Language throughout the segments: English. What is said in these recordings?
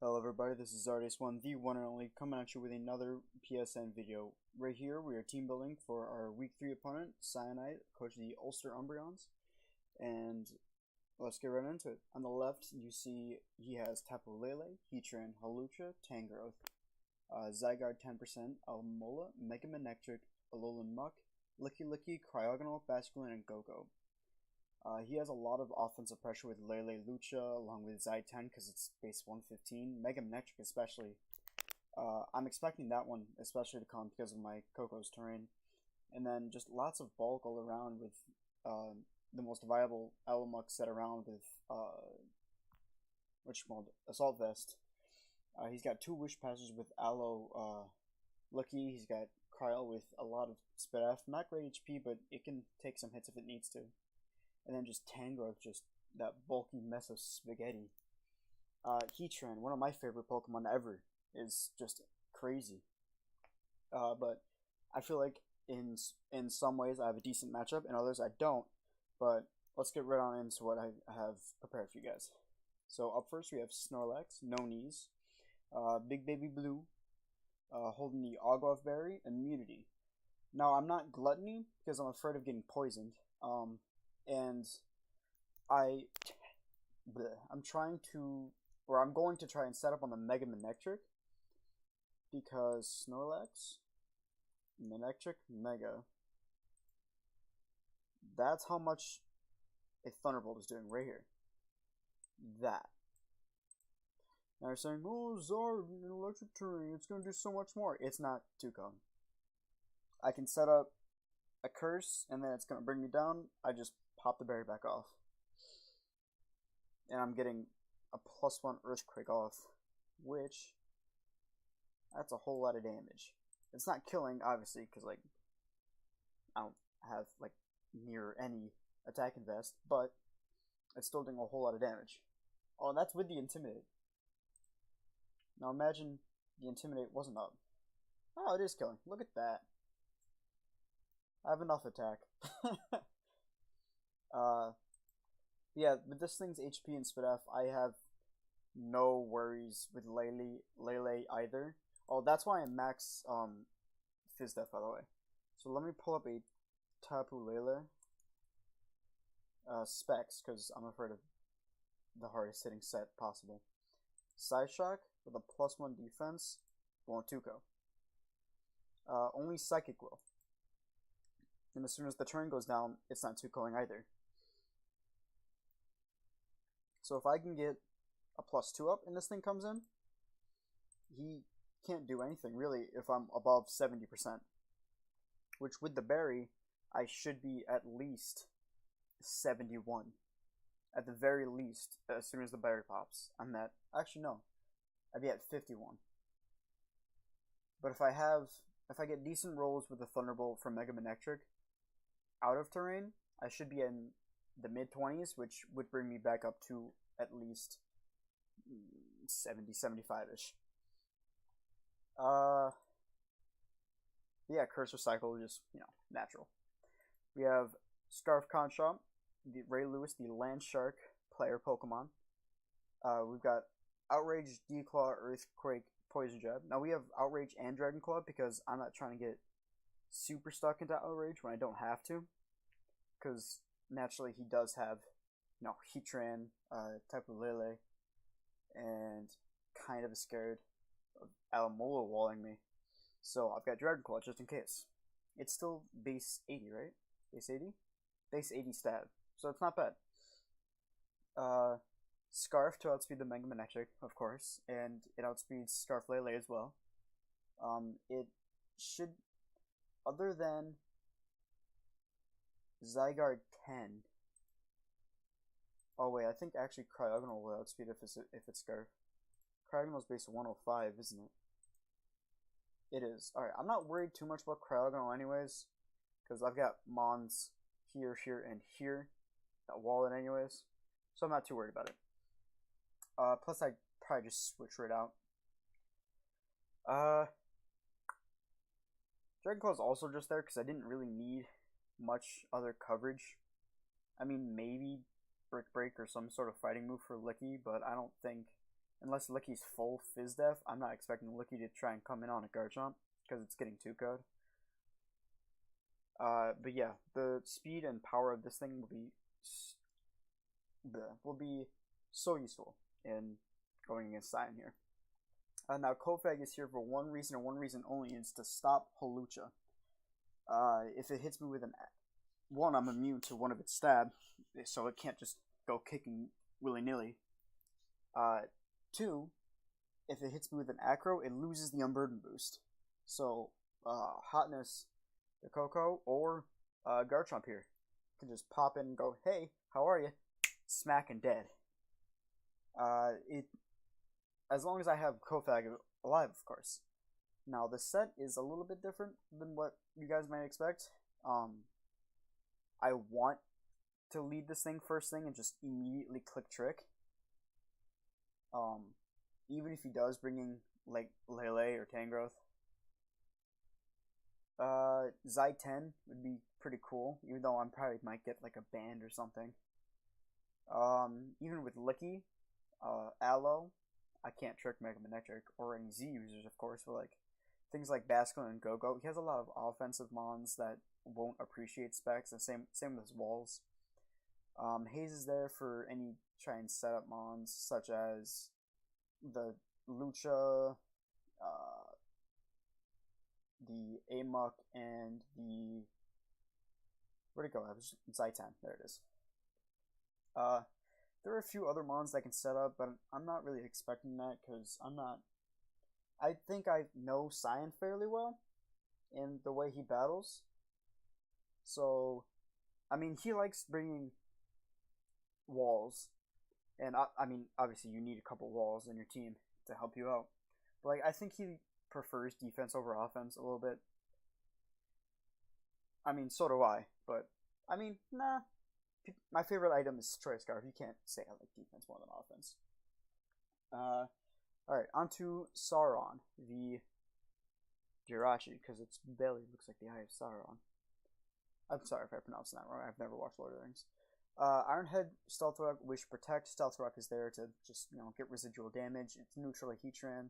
Hello everybody, this is Zardius1, the one and only, coming at you with another PSN video. Right here, we are team building for our week 3 opponent, Cyanide, coach of the Ulster Umbreons. And let's get right into it. On the left, you see he has Tapu Lele, Heatran, Halucha, Tangrowth, Zygarde 10%, Almola, Mega Manectric, Alolan Muck, Licky Licky, Cryogonal, Basculin, and Go-Go. He has a lot of offensive pressure with Lele Lucha along with Zy10 because it's base 115. Mega Manectric especially. I'm expecting that one especially to come because of my Coco's terrain. And then just lots of bulk all around with the most viable Alomux set around with Assault Vest. He's got 2 Wish Passes with Aloe Lucky. He's got Cryo with a lot of Spit F. Not great HP, but it can take some hits if it needs to. And then just Tangrowth, just that bulky mess of spaghetti. Heatran, one of my favorite Pokemon ever, is just crazy. But I feel like in some ways I have a decent matchup, in others I don't. But let's get right on into what I have prepared for you guys. So up first we have Snorlax, No Knees, Big Baby Blue, holding the Ogloff Berry, Immunity. Now I'm not Gluttony because I'm afraid of getting poisoned. And I'm going to try and set up on the Mega Manectric because Snorlax, Manectric, Mega. That's how much a Thunderbolt is doing right here. That. Now you're saying, oh, Zard, in electric terrain, it's going to do so much more. It's not Tucon. I can set up a curse and then it's going to bring me down. I just pop the berry back off. And I'm getting a +1 Earthquake off, which, that's a whole lot of damage. It's not killing, obviously, because, like, I don't have, like, near any attack invest, but it's still doing a whole lot of damage. Oh, that's with the Intimidate. Now imagine the Intimidate wasn't up. Oh, it is killing. Look at that. I have enough attack. Yeah, with this thing's HP and Spit F, I have no worries with Lele either. Oh, that's why I max Fizz Def, by the way. So let me pull up a Tapu Lele specs, because I'm afraid of the hardest hitting set possible. Psyshock with a +1 defense, won't Tuco. Only Psychic will. And as soon as the turn goes down, it's not Tucoing either. So if I can get a +2 up and this thing comes in, he can't do anything really if I'm above 70%. Which with the berry, I should be at least 71. At the very least, as soon as the berry pops. I'm at, actually no, I'd be at 51. But if I get decent rolls with the Thunderbolt from Mega Manectric out of terrain, I should be in the mid-20s, which would bring me back up to at least 70, 75-ish. Yeah, Curse Recycle, just, natural. We have Scarf Conchomp, the Ray Lewis, the Land Shark player Pokemon. We've got Outrage, Declaw, Earthquake, Poison Jab. Now we have Outrage and Dragon Claw because I'm not trying to get super stuck into Outrage when I don't have to. Because naturally he does have, Heatran, Tapu Lele, and kind of scared of Alamola walling me. So I've got Dragon Claw just in case. It's still base 80, right? Base 80? Base 80 stab. So it's not bad. Scarf to outspeed the Mega Manectric, of course, and it outspeeds Scarf Lele as well. It should, other than Zygarde 10. Oh wait, I think actually Cryogonal will outspeed if it's Scarf. Cryogonal's base 105, isn't it? It is. Alright, I'm not worried too much about Cryogonal anyways, because I've got Mons here, here, and here that wall it anyways, so I'm not too worried about it. Plus I'd probably just switch right out. Dragon Claw's also just there because I didn't really need much other coverage. I mean, maybe Brick Break or some sort of fighting move for Licky, but I don't think unless Licky's full Fizz Def, I'm not expecting Licky to try and come in on a Garchomp because it's getting 2-code. But yeah, the speed and power of this thing will be so useful in going against Cyan here. Now Kofag is here for one reason and one reason only, is to stop Hawlucha. If it hits me with one, I'm immune to one of its stab, so it can't just go kicking willy-nilly. 2, if it hits me with an Acro, it loses the Unburden boost. So, Hotness, the Coco, or Garchomp here can just pop in and go, hey, how are you? Smack and dead. As long as I have Kofag alive, of course. Now, the set is a little bit different than what you guys might expect. I want to lead this thing first thing and just immediately click Trick. Even if he does bring in, like, Lele or Tangrowth. Zy10 would be pretty cool, even though I probably might get, like, a band or something. Even with Licky, Aloe, I can't trick Mega Manectric, or any Z users, of course, but, like, things like Basculin and Go-Go. He has a lot of offensive mons that won't appreciate specs, and same with his walls. Haze is there for any try and set up mons, such as the Lucha, the Amok, and the... Where'd it go? Zy10. There it is. There are a few other mons that can set up, but I'm not really expecting that, because I think I know Cyan fairly well in the way he battles. So, I mean, he likes bringing walls. And, I mean, obviously you need a couple walls in your team to help you out. But, like, I think he prefers defense over offense a little bit. I mean, so do I. But, I mean, nah. My favorite item is Choice Scarf. You can't say I like defense more than offense. Alright, on to Sauron, the Jirachi, because its belly looks like the Eye of Sauron. I'm sorry if I pronounced that wrong. I've never watched Lord of the Rings. Ironhead, Stealth Rock, Wish Protect. Stealth Rock is there to just, get residual damage. It's neutral to Heatran.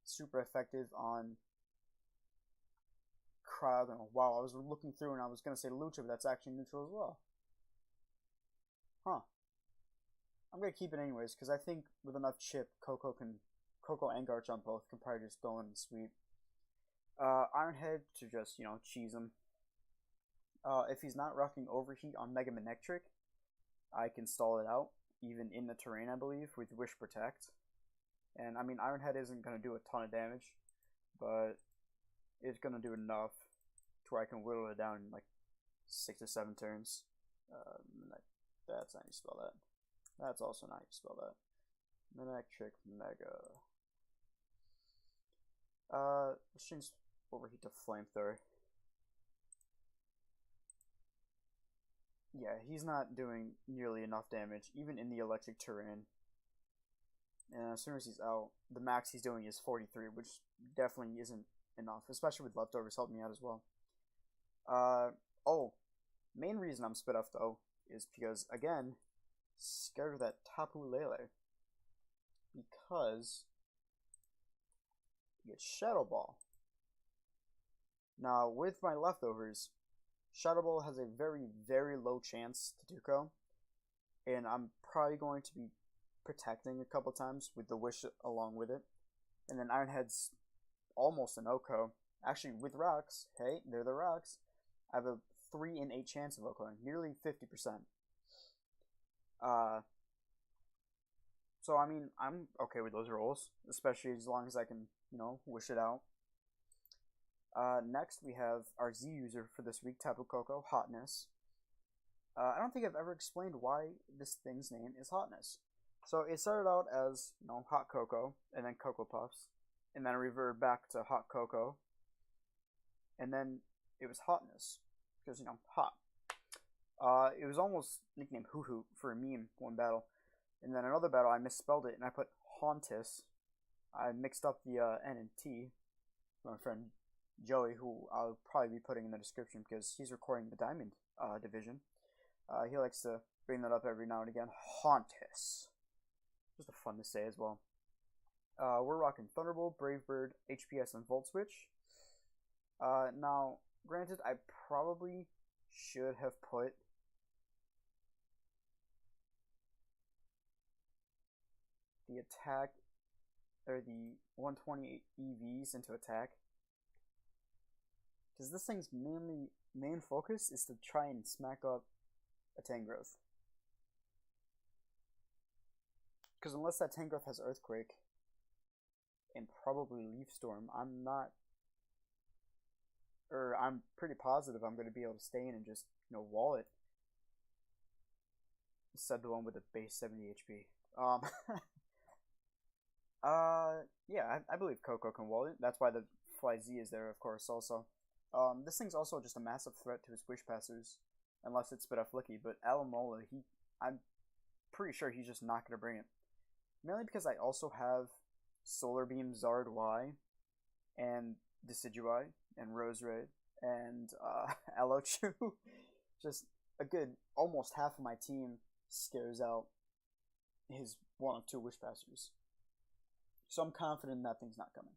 Super effective on Crowd. Wow, I was looking through and I was going to say Lucha, but that's actually neutral as well. Huh. I'm going to keep it anyways, because I think with enough chip, Coco and Garchomp both can probably just go and sweep. Ironhead to just, cheese him. If he's not rocking Overheat on Mega Manectric, I can stall it out, even in the terrain, I believe, with Wish Protect. And, I mean, Ironhead isn't going to do a ton of damage, but it's going to do enough to where I can whittle it down in, like, 6 or 7 turns. That's not how you spell that. That's also not how you spell that. Manectric Mega. Let's change Overheat to Flamethrower. Yeah, he's not doing nearly enough damage, even in the electric terrain. And as soon as he's out, the max he's doing is 43, which definitely isn't enough, especially with leftovers helping me out as well. Main reason I'm spit off though is because, again, scared of that Tapu Lele. Because you get Shadow Ball. Now, with my leftovers, Shadow Ball has a very, very low chance to Duco. And I'm probably going to be protecting a couple times with the Wish along with it. And then Ironhead's almost an Oko. Actually, with rocks, hey, they're the rocks. I have a 3 in 8 chance of Okoing, nearly 50%. So, I mean, I'm okay with those rolls, especially as long as I can, wish it out. Next, we have our Z user for this week, Tapu Koko, Hotness. I don't think I've ever explained why this thing's name is Hotness. So, it started out as, Hot Cocoa, and then Cocoa Puffs, and then it reverted back to Hot Cocoa, and then it was Hotness, because, hot. It was almost nicknamed Hoo Hoo for a meme one battle. And then another battle, I misspelled it, and I put Hauntus. I mixed up the N and T. My friend Joey, who I'll probably be putting in the description because he's recording the Diamond division. He likes to bring that up every now and again. Hauntus. Just fun to say as well. We're rocking Thunderbolt, Bravebird, HPS, and Volt Switch. Now, granted, I probably should have put the attack or the 128 EVs into attack, because this thing's main focus is to try and smack up a Tangrowth. Because unless that Tangrowth has Earthquake and probably Leaf Storm, I'm pretty positive I'm going to be able to stay in and just, wall it. Said the one with the base 70 HP. Yeah, I believe Coco can wall it. That's why the Fly Z is there, of course, also. This thing's also just a massive threat to his Wish Passers, unless it's Spit Flicky, but Alamola, I'm pretty sure he's just not going to bring it. Mainly because I also have Solar Beam Zard Y, and Decidueye, and Roserade, and Alochu. Just a good, almost half of my team scares out his one of two Wish Passers. So I'm confident that thing's not coming.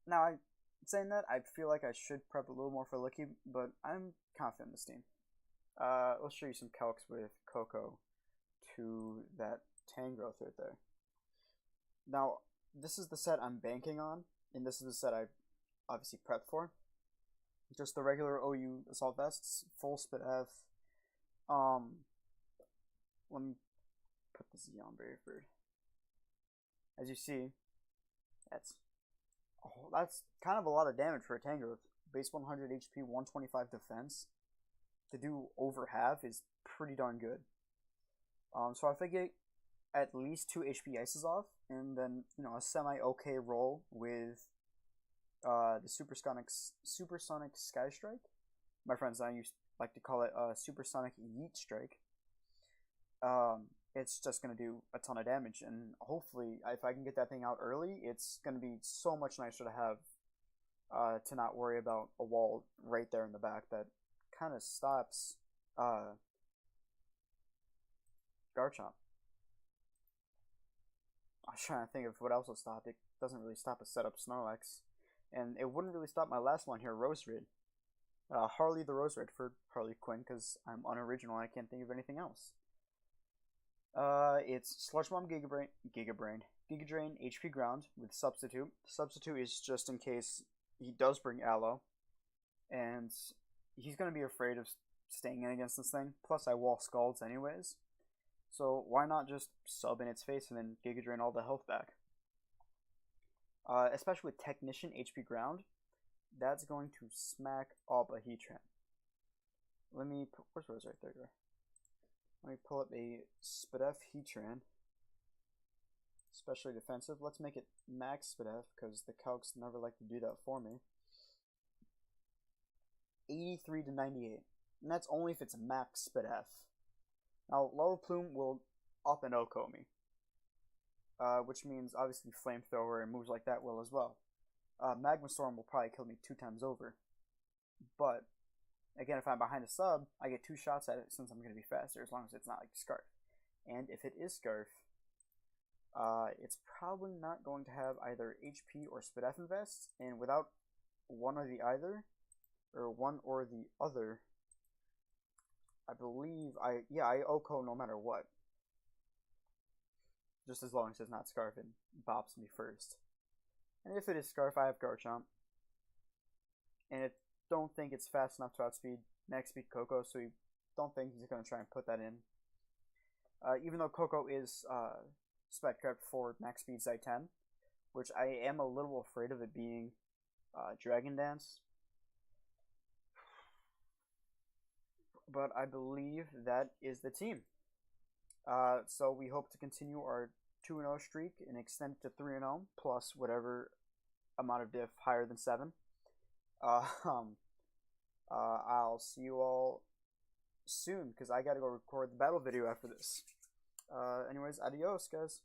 Now, saying that, I feel like I should prep a little more for Licky, but I'm confident in this team. Let's show you some calcs with Coco to that Tangrowth right there. Now, this is the set I'm banking on, and this is the set I obviously prepped for. Just the regular OU Assault Vests, full Spit F. Let me put this on Bravebird. As you see, that's kind of a lot of damage for a Tangrowth. Base 100 HP, 125 defense. To do over half is pretty darn good. So if I get at least 2 HP Ices off, and then, a semi-okay roll with the Supersonic Sky Strike. My friends and I like to call it Supersonic Yeet Strike. It's just going to do a ton of damage, and hopefully, if I can get that thing out early, it's going to be so much nicer to have to not worry about a wall right there in the back that kind of stops Garchomp. I was trying to think of what else will stop. It doesn't really stop a setup Snorlax, and it wouldn't really stop my last one here, Roserade. Harley the Roserade for Harley Quinn, because I'm unoriginal and I can't think of anything else. It's Sludge Bomb, Giga Drain, HP Ground with Substitute. Substitute is just in case he does bring Aloe, and he's going to be afraid of staying in against this thing. Plus, I wall Scalds anyways, so why not just sub in its face and then Giga Drain all the health back? Especially with Technician HP Ground, that's going to smack up a Heatran. Where's Rose right there? Let me pull up a Spidef Heatran. Especially defensive. Let's make it max Spidef, because the calcs never like to do that for me. 83 to 98. And that's only if it's max Spidef. Now, Lava Plume will up and OHKO me. Which means, obviously, Flamethrower and moves like that will as well. Magma Storm will probably kill me 2 times over. But, again, if I'm behind a sub, I get 2 shots at it since I'm going to be faster, as long as it's not like Scarf. And if it is Scarf, it's probably not going to have either HP or Spidef Invest, and without one or the other, I believe I OHKO no matter what. Just as long as it's not Scarf and bops me first. And if it is Scarf, I have Garchomp. And I don't think it's fast enough to outspeed max speed Coco, so you don't think he's going to try and put that in. Even though Coco is spec prepped for max speed Zai-10, which I am a little afraid of it being Dragon Dance. But I believe that is the team. So we hope to continue our 2-0 streak and extend it to 3-0 plus whatever amount of diff higher than 7. I'll see you all soon because I gotta go record the battle video after this. Anyways, adios, guys.